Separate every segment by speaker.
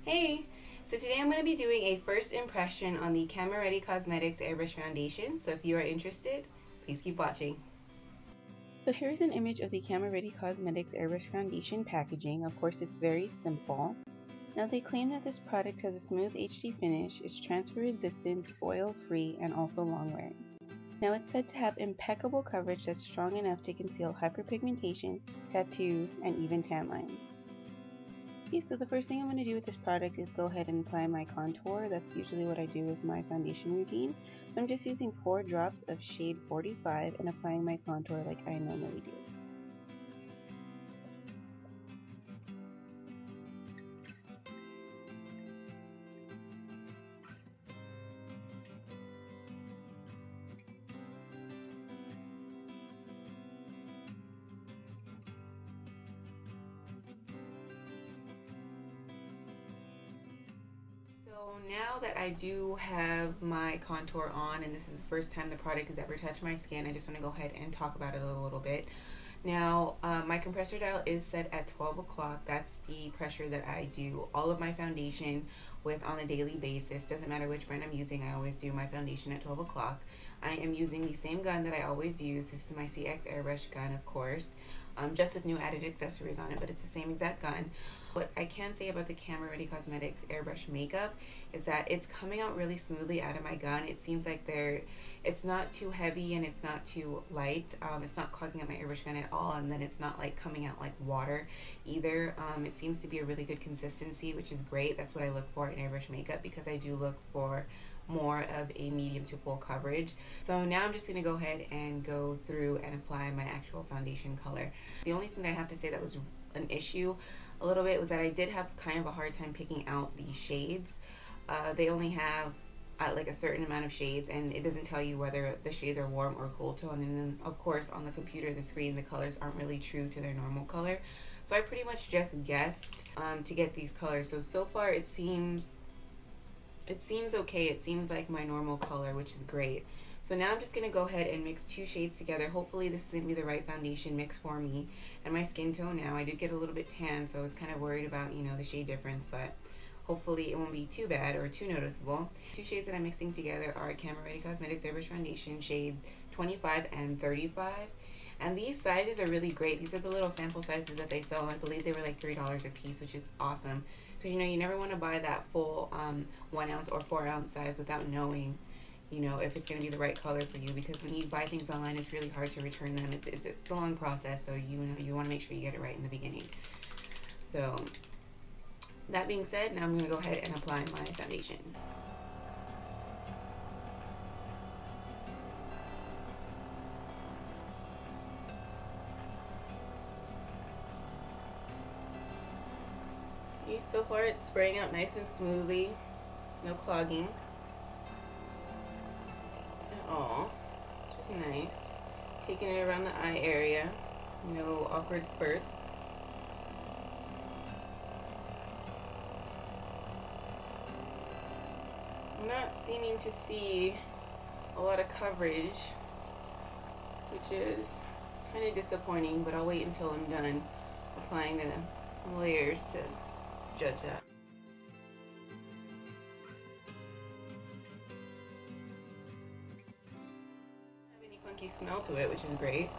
Speaker 1: Hey! So today I'm going to be doing a first impression on the Camera Ready Cosmetics Airbrush Foundation, so if you are interested, please keep watching. So here's an image of the Camera Ready Cosmetics Airbrush Foundation packaging. Of course, it's very simple. Now they claim that this product has a smooth HD finish, is transfer resistant, oil free, and also long wearing. Now it's said to have impeccable coverage that's strong enough to conceal hyperpigmentation, tattoos, and even tan lines. Okay, so the first thing I'm going to do with this product is go ahead and apply my contour. That's usually what I do with my foundation routine. So I'm just using 4 drops of shade 45 and applying my contour like I normally do. So now that I do have my contour on, and this is the first time the product has ever touched my skin, I just want to go ahead and talk about it a little bit. Now, my compressor dial is set at 12 o'clock. That's the pressure that I do all of my foundation with on a daily basis. Doesn't matter which brand I'm using, I always do my foundation at 12 o'clock. I am using the same gun that I always use. This is my CX airbrush gun, of course, just with new added accessories on it, but it's the same exact gun. What I can say about the Camera Ready Cosmetics Airbrush Makeup is that it's coming out really smoothly out of my gun. It seems like it's not too heavy and it's not too light. It's not clogging up my airbrush gun at all, and then it's not like coming out like water either. It seems to be a really good consistency, which is great. That's what I look for in airbrush makeup, because I do look for more of a medium to full coverage. So now I'm just going to go ahead and go through and apply my actual foundation color. The only thing that I have to say that was an issue a little bit was that I did have kind of a hard time picking out the shades. They only have like a certain amount of shades, and it doesn't tell you whether the shades are warm or cool tone, and then of course on the computer, the screen, the colors aren't really true to their normal color. So I pretty much just guessed to get these colors. So far it seems okay. It seems like my normal color, which is great. So now I'm just going to go ahead and mix 2 shades together. Hopefully this is going to be the right foundation mix for me and my skin tone now. I did get a little bit tan, so I was kind of worried about, you know, the shade difference, but hopefully it won't be too bad or too noticeable. 2 shades that I'm mixing together are Camera Ready Cosmetics Airbrush Foundation shade 25 and 35. And these sizes are really great. These are the little sample sizes that they sell. I believe they were like $3 a piece, which is awesome. Because, you know, you never want to buy that full 1 ounce or 4 ounce size without knowing, you know, if it's going to be the right color for you. Because when you buy things online, it's really hard to return them. It's a long process, so you know, you want to make sure you get it right in the beginning. So that being said, now I'm going to go ahead and apply my foundation. Okay, so far it's spraying out nice and smoothly, no clogging at all, which is nice. Taking it around the eye area, no awkward spurts. I'm not seeming to see a lot of coverage, which is kind of disappointing, but I'll wait until I'm done applying the layers to judge that. Doesn't have any funky smell to it, which is great.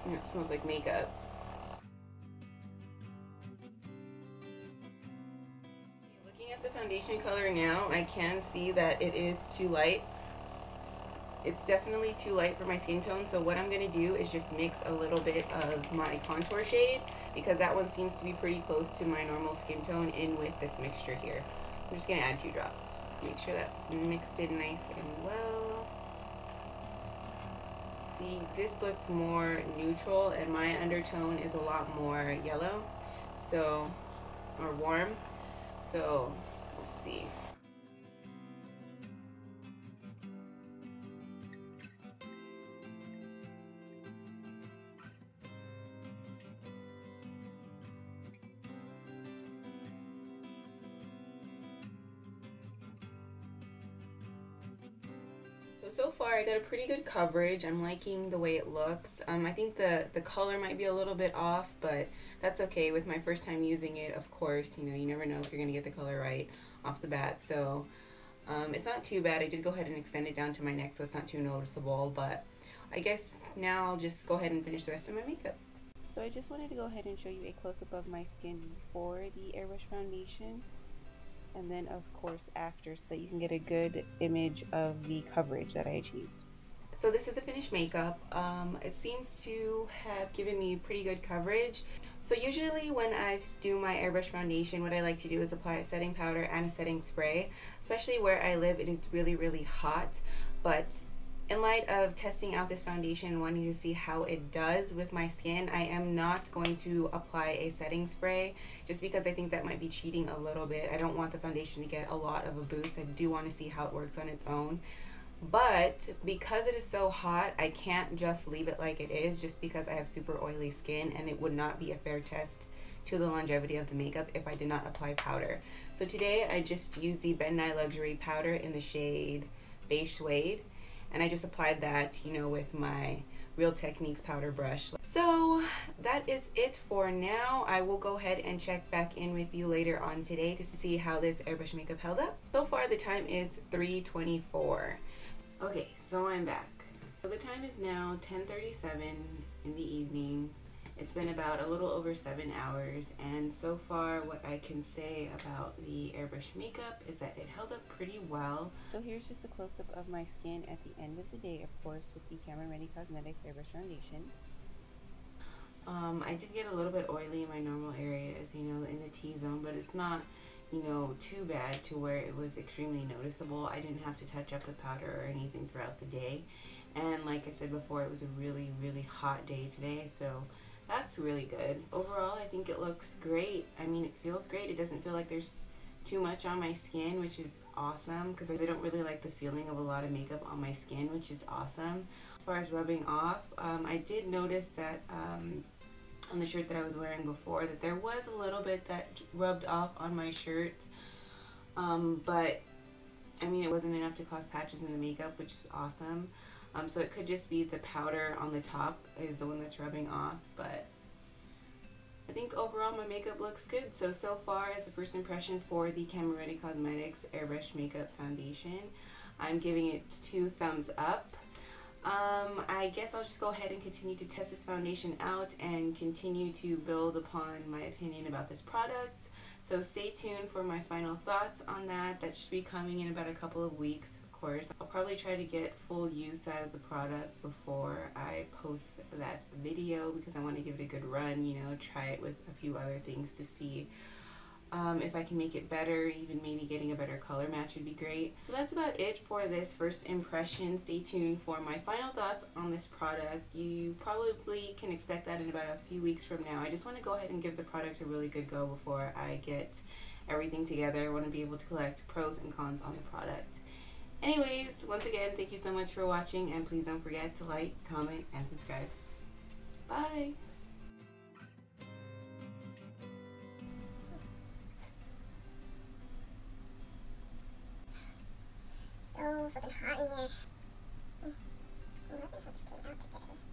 Speaker 1: And it smells like makeup. Looking at the foundation color now, I can see that it is too light. It's definitely too light for my skin tone, so what I'm going to do is just mix a little bit of my contour shade, because that one seems to be pretty close to my normal skin tone, in with this mixture here. I'm just going to add 2 drops. Make sure that's mixed in nice and well. See, this looks more neutral, and my undertone is a lot more yellow, so, or warm, so we'll see. So far I got a pretty good coverage. I'm liking the way it looks. I think the color might be a little bit off, but that's okay. With my first time using it, of course, you know, you never know if you're going to get the color right off the bat. So it's not too bad. I did go ahead and extend it down to my neck so it's not too noticeable, but I guess now I'll just go ahead and finish the rest of my makeup.
Speaker 2: So I just wanted to go ahead and show you a close-up of my skin before the Airbrush foundation, and then of course after, so that you can get a good image of the coverage that I achieved.
Speaker 1: So this is the finished makeup. It seems to have given me pretty good coverage. So usually when I do my airbrush foundation, what I like to do is apply a setting powder and a setting spray. Especially where I live, it is really hot, but in light of testing out this foundation and wanting to see how it does with my skin, I am not going to apply a setting spray just because I think that might be cheating a little bit. I don't want the foundation to get a lot of a boost. I do want to see how it works on its own. But because it is so hot, I can't just leave it like it is just because I have super oily skin, and it would not be a fair test to the longevity of the makeup if I did not apply powder. So today I just used the Ben Nye Luxury powder in the shade Beige Suede, and I just applied that, you know, with my Real Techniques powder brush. So that is it for now. I will go ahead and check back in with you later on today to see how this airbrush makeup held up. So far the time is 3:24. Okay, so I'm back. So the time is now 10:37 in the evening. It's been about a little over 7 hours, and so far what I can say about the airbrush makeup is that it held up pretty well.
Speaker 2: So here's just a close-up of my skin at the end of the day, of course, with the Camera Ready Cosmetics Airbrush Foundation.
Speaker 1: I did get a little bit oily in my normal areas, you know, in the T-zone, but it's not, you know, too bad to where it was extremely noticeable. I didn't have to touch up with powder or anything throughout the day. And like I said before, it was a really hot day today, so that's really good. Overall, I think it looks great. I mean, it feels great. It doesn't feel like there's too much on my skin, which is awesome because I don't really like the feeling of a lot of makeup on my skin, which is awesome. As far as rubbing off, I did notice that on the shirt that I was wearing before that there was a little bit that rubbed off on my shirt, but I mean, it wasn't enough to cause patches in the makeup, which is awesome. So it could just be the powder on the top is the one that's rubbing off, but I think overall my makeup looks good. So far as a first impression for the Camera Ready Cosmetics Airbrush Makeup Foundation, I'm giving it 2 thumbs up. I guess I'll just go ahead and continue to test this foundation out and continue to build upon my opinion about this product. So stay tuned for my final thoughts on that. That should be coming in about a couple of weeks, of course. I'll probably try to get full use out of the product before I post that video because I want to give it a good run, you know, try it with a few other things to see if I can make it better. Even maybe getting a better color match would be great. So that's about it for this first impression. Stay tuned for my final thoughts on this product. You probably can expect that in about a few weeks from now. I just want to go ahead and give the product a really good go before I get everything together. I want to be able to collect pros and cons on the product. Anyways, once again, thank you so much for watching, and please don't forget to like, comment, and subscribe. Bye!
Speaker 3: So freaking hot in here. Ooh, I think this came out today.